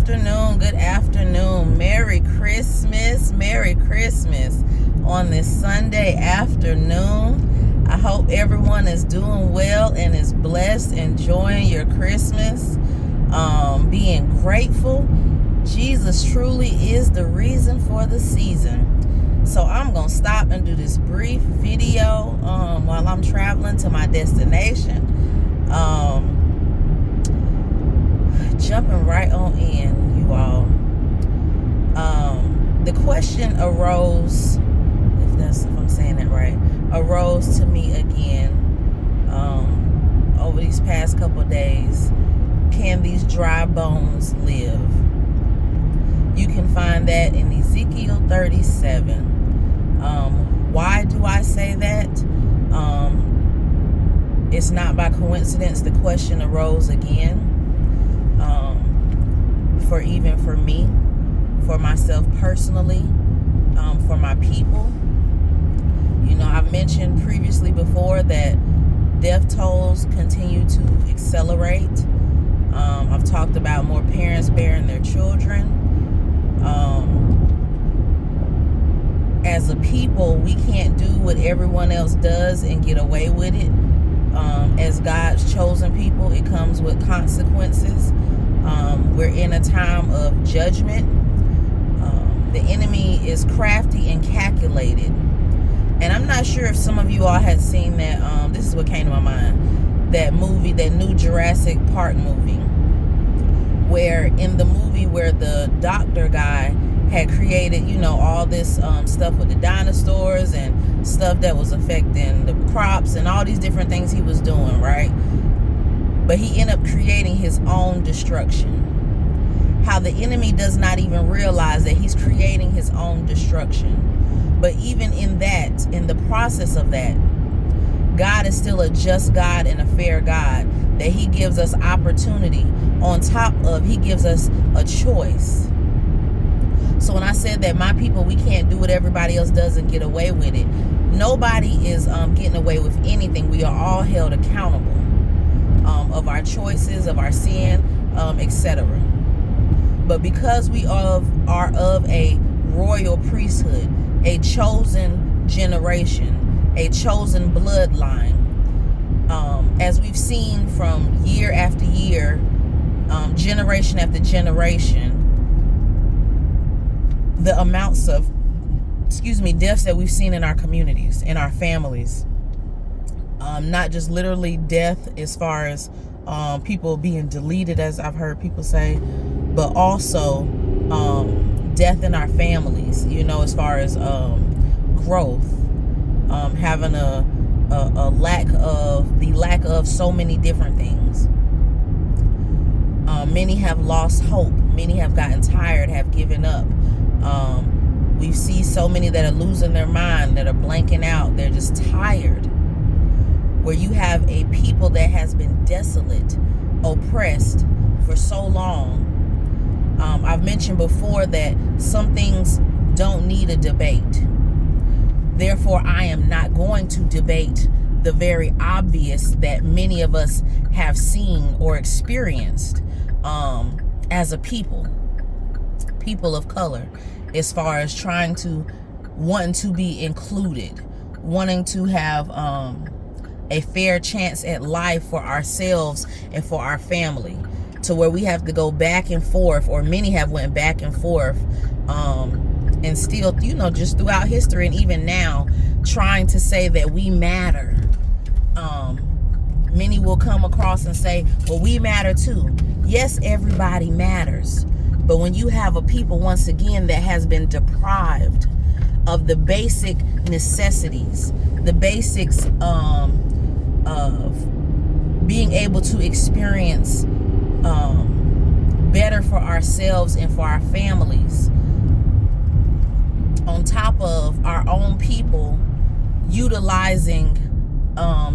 Good afternoon. Merry Christmas on this Sunday afternoon. I hope everyone is doing well and is blessed, enjoying your Christmas, being grateful. Jesus truly is the reason for the season. So I'm going to stop and do this brief video while I'm traveling to my destination. Jumping right on in, you all. The question arose, if I'm saying that right, arose to me again over these past couple of days. Can these dry bones live? You can find that in Ezekiel 37. Why do I say that? It's not by coincidence the question arose again. For me, for myself personally, for my people. You know, I've mentioned previously before that death tolls continue to accelerate. I've talked about more parents burying their children. As a people, we can't do what everyone else does and get away with it. As God's chosen people, it comes with consequences. We're in a time of judgment. The enemy is crafty and calculated. And I'm not sure if some of you all had seen that. This is what came to my mind. That movie, that new Jurassic Park movie. Where in the movie where the doctor guy had created, you know, all this stuff with the dinosaurs and stuff that was affecting the crops and all these different things he was doing, right? But he ended up creating his own destruction. How the enemy does not even realize that he's creating his own destruction. But even in that, in the process of that, God is still a just God and a fair God. That he gives us opportunity. On top of, he gives us a choice. So when I said that my people, we can't do what everybody else does and get away with it. Nobody is getting away with anything. We are all held accountable of our choices, of our sin, etc. But because we are of a royal priesthood, a chosen generation, a chosen bloodline, as we've seen from year after year, generation after generation, the amounts of, deaths that we've seen in our communities, in our families. Not just literally death as far as people being deleted, as I've heard people say, but also death in our families, you know, as far as growth, having a lack of so many different things. Many have lost hope. Many have gotten tired, have given up. We see so many that are losing their mind, that are blanking out. They're just tired. Where you have a people that has been desolate, oppressed for so long. I've mentioned before that some things don't need a debate. Therefore, I am not going to debate the very obvious that many of us have seen or experienced as a people of color, as far as wanting to be included, wanting to have a fair chance at life for ourselves and for our family, to where we have to go back and forth, or many have went back and forth, and still, you know, just throughout history and even now, trying to say that we matter. Many will come across and say, well, we matter too. Yes, everybody matters. But when you have a people, once again, that has been deprived of the basic necessities, the basics of being able to experience better for ourselves and for our families, on top of our own people utilizing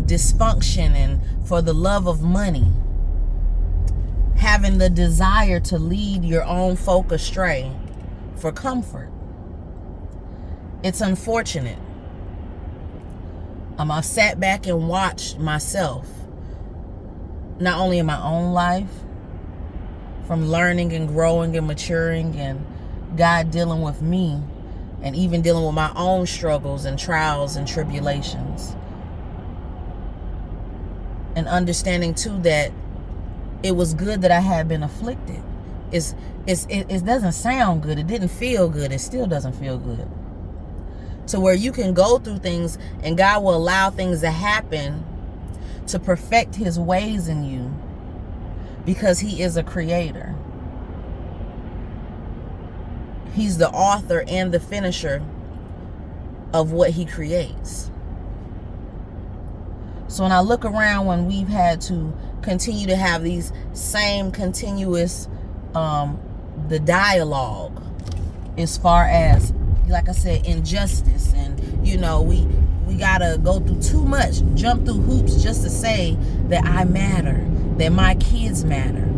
dysfunction and for the love of money, having the desire to lead your own folk astray for comfort. It's unfortunate. I've sat back and watched myself, not only in my own life, from learning and growing and maturing, and God dealing with me, and even dealing with my own struggles and trials and tribulations. And understanding too that it was good that I had been afflicted. It doesn't sound good. It didn't feel good. It still doesn't feel good. To where you can go through things and God will allow things to happen to perfect his ways in you, because he is a creator. He's the author and the finisher of what he creates. So when I look around, when we've had to continue to have these same continuous the dialogue, as far as, like I said, injustice, and we gotta go through too much, jump through hoops just to say that I matter, that my kids matter.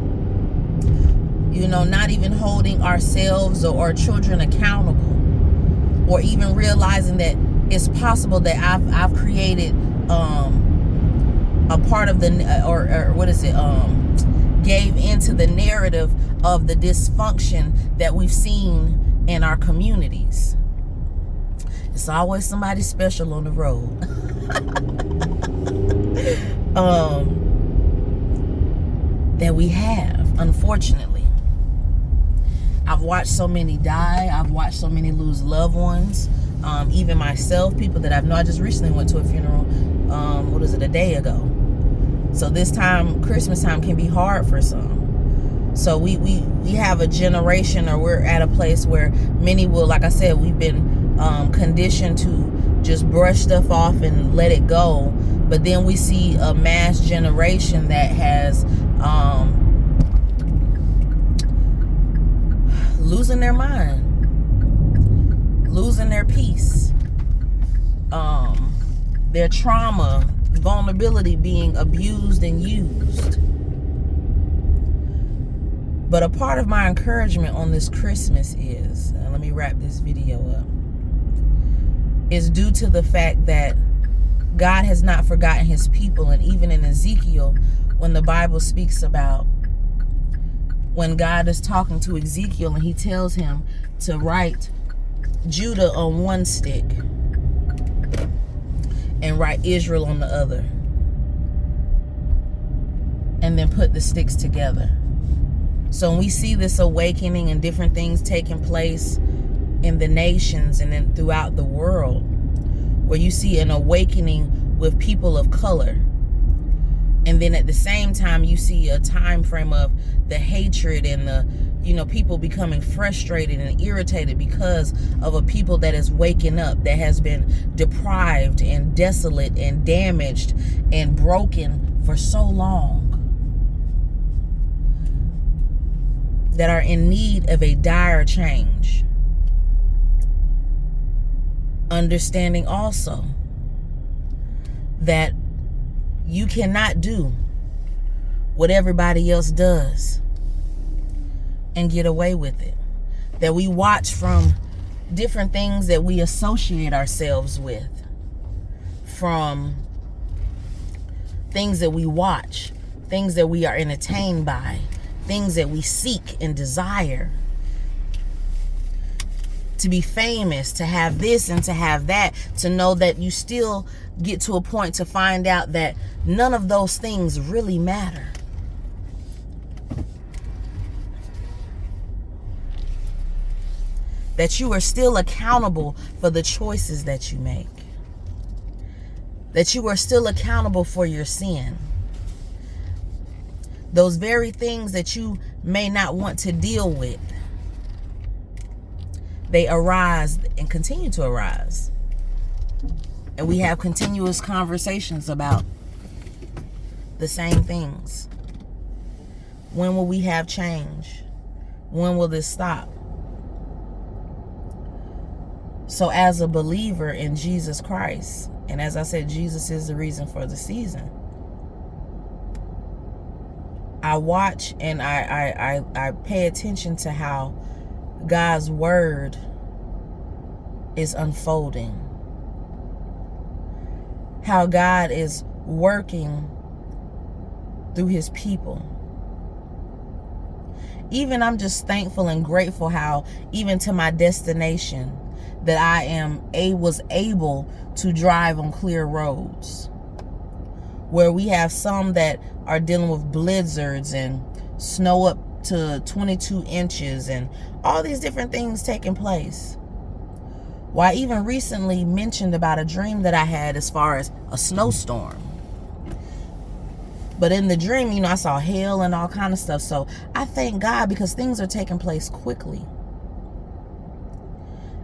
Not even holding ourselves or our children accountable, or even realizing that it's possible that I've created a part of the gave into the narrative of the dysfunction that we've seen in our communities. It's always somebody special on the road. That we have, unfortunately. I've watched so many die. I've watched so many lose loved ones. Even myself, people that I've known. I just recently went to a funeral, a day ago. So this time, Christmas time, can be hard for some. So we have a generation, or we're at a place where many will, like I said, we've been conditioned to just brush stuff off and let it go. But then we see a mass generation that has losing their mind, losing their peace, their trauma, vulnerability being abused and used. But a part of my encouragement on this Christmas is, and let me wrap this video up, is due to the fact that God has not forgotten his people. And even in Ezekiel, when the Bible speaks about when God is talking to Ezekiel and he tells him to write Judah on one stick and write Israel on the other, and then put the sticks together. So when we see this awakening and different things taking place in the nations and then throughout the world, where you see an awakening with people of color, and then at the same time you see a time frame of the hatred and the people becoming frustrated and irritated because of a people that is waking up, that has been deprived and desolate and damaged and broken for so long, that are in need of a dire change. Understanding also that you cannot do what everybody else does and get away with it. That we watch from different things that we associate ourselves with, from things that we watch, things that we are entertained by, things that we seek and desire. To be famous, to have this and to have that, to know that you still get to a point to find out that none of those things really matter. That you are still accountable for the choices that you make. That you are still accountable for your sin. Those very things that you may not want to deal with, they arise and continue to arise. And we have continuous conversations about the same things. When will we have change? When will this stop? So as a believer in Jesus Christ, and as I said, Jesus is the reason for the season, I watch and I pay attention to how God's word is unfolding. How God is working through his people. Even I'm just thankful and grateful how even to my destination that was able to drive on clear roads, where we have some that are dealing with blizzards and snow up to 22 inches and all these different things taking place. Well, I even recently mentioned about a dream that I had as far as a snowstorm. But in the dream, I saw hail and all kind of stuff. So I thank God because things are taking place quickly.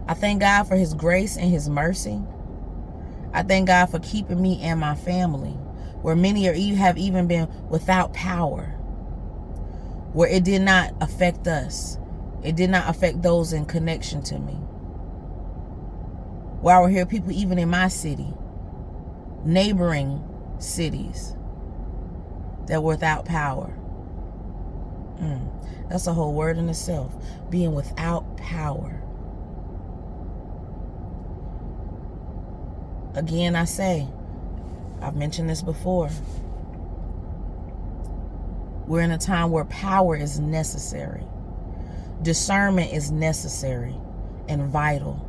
I thank God for his grace and his mercy. I thank God for keeping me and my family, where many have even been without power, where it did not affect us. It did not affect those in connection to me. Where I would hear people even in my city, neighboring cities, that were without power. That's a whole word in itself. Being without power. Again, I say, I've mentioned this before. We're in a time where power is necessary. Discernment is necessary and vital.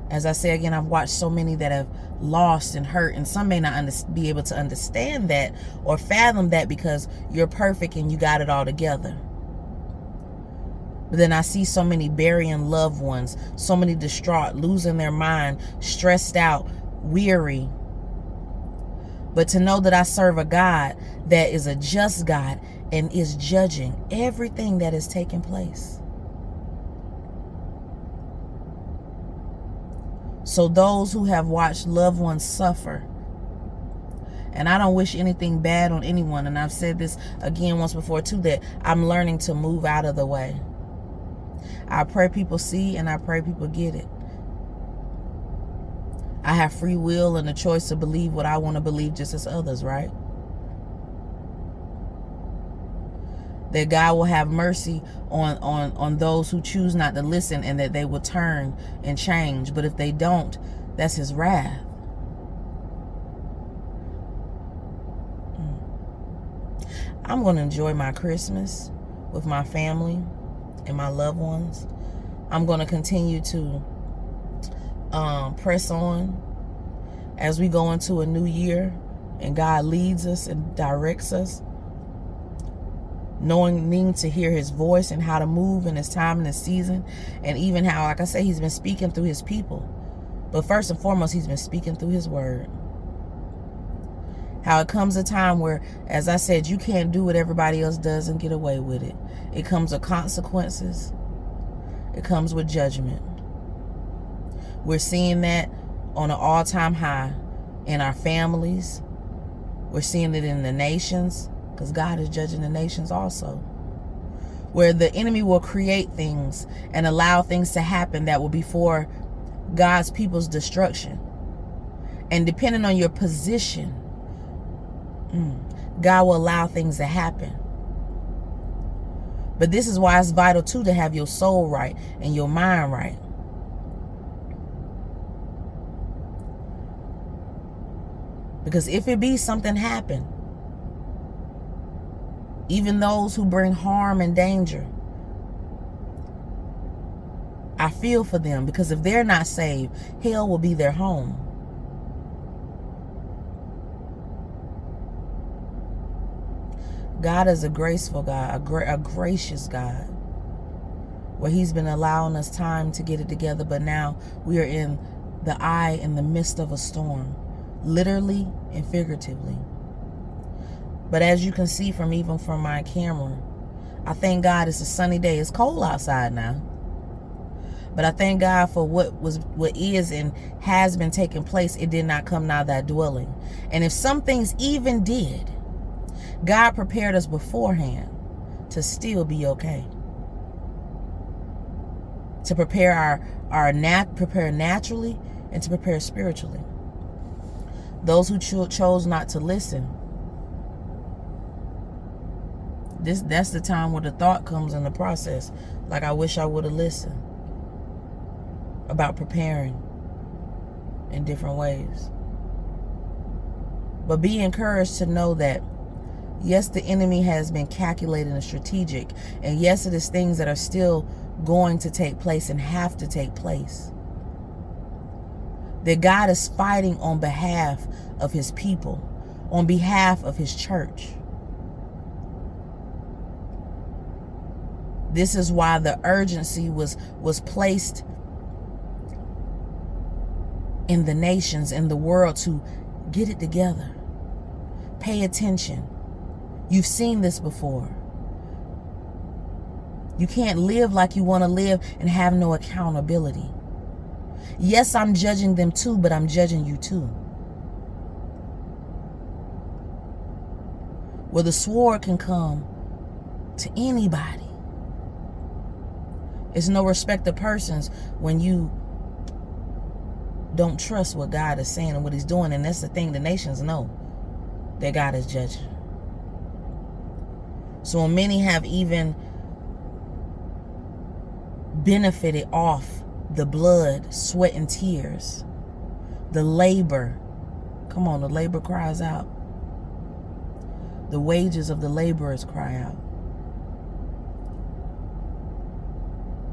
As I say again, I've watched so many that have lost and hurt, and some may not be able to understand that or fathom that because you're perfect and you got it all together. But then I see so many burying loved ones, so many distraught, losing their mind, stressed out, weary. But to know that I serve a God that is a just God and is judging everything that is taking place. So those who have watched loved ones suffer, and I don't wish anything bad on anyone, and I've said this again once before too, that I'm learning to move out of the way. I pray people see and I pray people get it. I have free will and the choice to believe what I want to believe just as others, right? That God will have mercy on those who choose not to listen, and that they will turn and change. But if they don't, that's his wrath. I'm going to enjoy my Christmas with my family and my loved ones. I'm going to continue to press on as we go into a new year and God leads us and directs us, needing to hear his voice and how to move in his time and his season, and even how, like I say, he's been speaking through his people. But first and foremost, he's been speaking through his word. How it comes a time where, as I said, you can't do what everybody else does and get away with it. It comes with consequences. It comes with judgment. We're seeing that on an all-time high in our families. We're seeing it in the nations, because God is judging the nations also, where the enemy will create things and allow things to happen that will be for God's people's destruction. And depending on your position, God will allow things to happen. But this is why it's vital too to have your soul right and your mind right. Because if it be something happen, even those who bring harm and danger, I feel for them, because if they're not saved, hell will be their home. God is a graceful God, a gracious God, where he's been allowing us time to get it together, but now we are in the midst of a storm, literally and figuratively. But as you can see even from my camera, I thank God it's a sunny day. It's cold outside now. But I thank God for what is and has been taking place. It did not come nigh thy dwelling. And if some things even did, God prepared us beforehand to still be okay. To prepare prepare naturally and to prepare spiritually. Those who chose not to listen, that's the time where the thought comes in the process. Like, I wish I would have listened about preparing in different ways. But be encouraged to know that Yes, the enemy has been calculated and strategic. And yes, it is things that are still going to take place and have to take place. That God is fighting on behalf of his people, on behalf of his church. This is why the urgency was placed in the nations, in the world, to get it together. Pay attention. You've seen this before. You can't live like you want to live and have no accountability. Yes, I'm judging them too, but I'm judging you too. Well, the sword can come to anybody. It's no respect of persons when you don't trust what God is saying and what he's doing. And that's the thing, the nations know that God is judging. So many have even benefited off the blood, sweat, and tears, the labor. Come on, the labor cries out. The wages of the laborers cry out.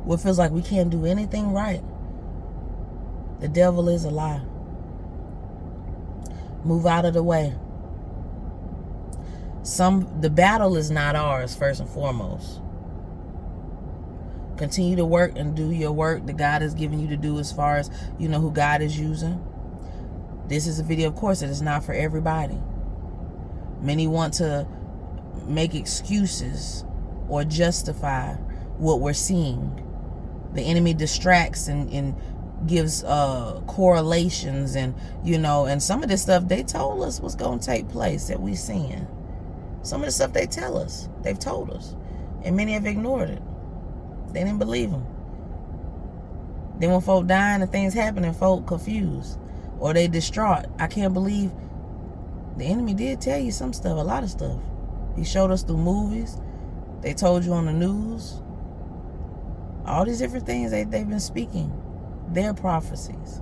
What feels like we can't do anything right, the devil is a lie. Move out of the way. The battle is not ours, first and foremost. Continue to work and do your work that God has given you to do, as far as you know who God is using. This is a video, of course, that is not for everybody. Many want to make excuses or justify what we're seeing. The enemy distracts and gives correlations, and and some of this stuff they told us was going to take place that we seeing. Some of the stuff they tell us, they've told us, and many have ignored it. They didn't believe them. Then when folk dying and things happening, folk confused or they distraught. I can't believe the enemy did tell you some stuff, a lot of stuff. He showed us through movies. They told you on the news. All these different things they've been speaking. Their prophecies.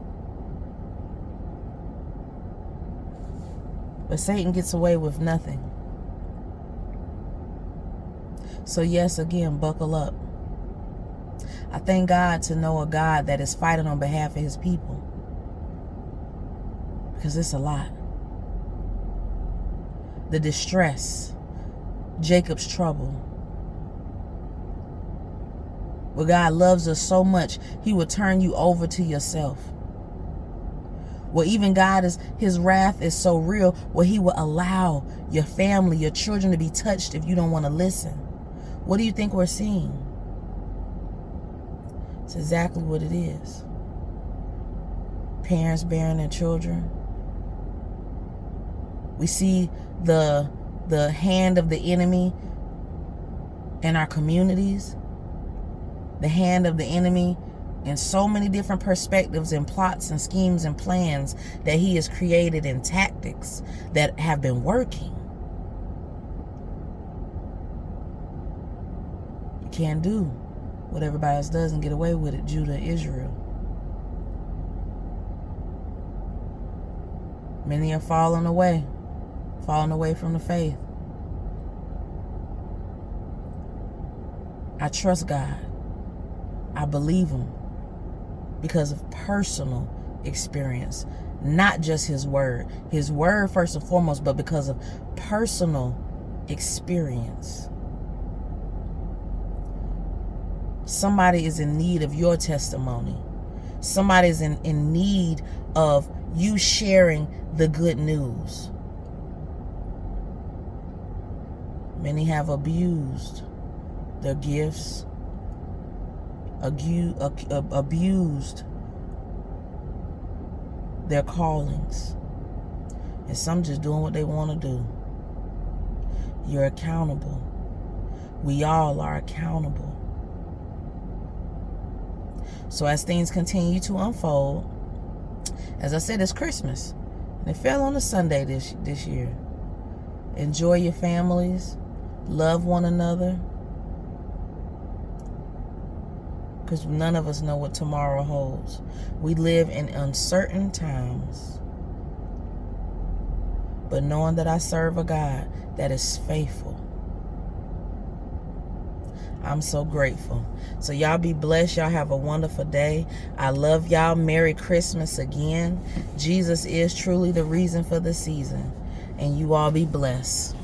But Satan gets away with nothing. So yes, again, buckle up. I thank God to know a God that is fighting on behalf of his people. Because it's a lot. The distress. Jacob's trouble. Where God loves us so much, he will turn you over to yourself. Well, even God his wrath is so real, where he will allow your family, your children to be touched if you don't want to listen. What do you think we're seeing? It's exactly what it is. Parents bearing their children. We see the hand of the enemy in our communities. The hand of the enemy in so many different perspectives and plots and schemes and plans that he has created, and tactics that have been working. You can't do what everybody else does and get away with it. Judah, Israel. Many are falling away from the faith. I trust God. I believe him because of personal experience, not just his word. His word first and foremost, but because of personal experience. Somebody is in need of your testimony. Somebody is in need of you sharing the good news. Many have abused their gifts, abused their callings, and some just doing what they want to do. You're accountable. We all are accountable. So as things continue to unfold, as I said, it's Christmas, and it fell on a Sunday this year. Enjoy your families, love one another, because none of us know what tomorrow holds. We live in uncertain times. but knowing that I serve a God that is faithful. I'm so grateful. So y'all be blessed. Y'all have a wonderful day. I love y'all. Merry Christmas again. Jesus is truly the reason for the season. And you all be blessed.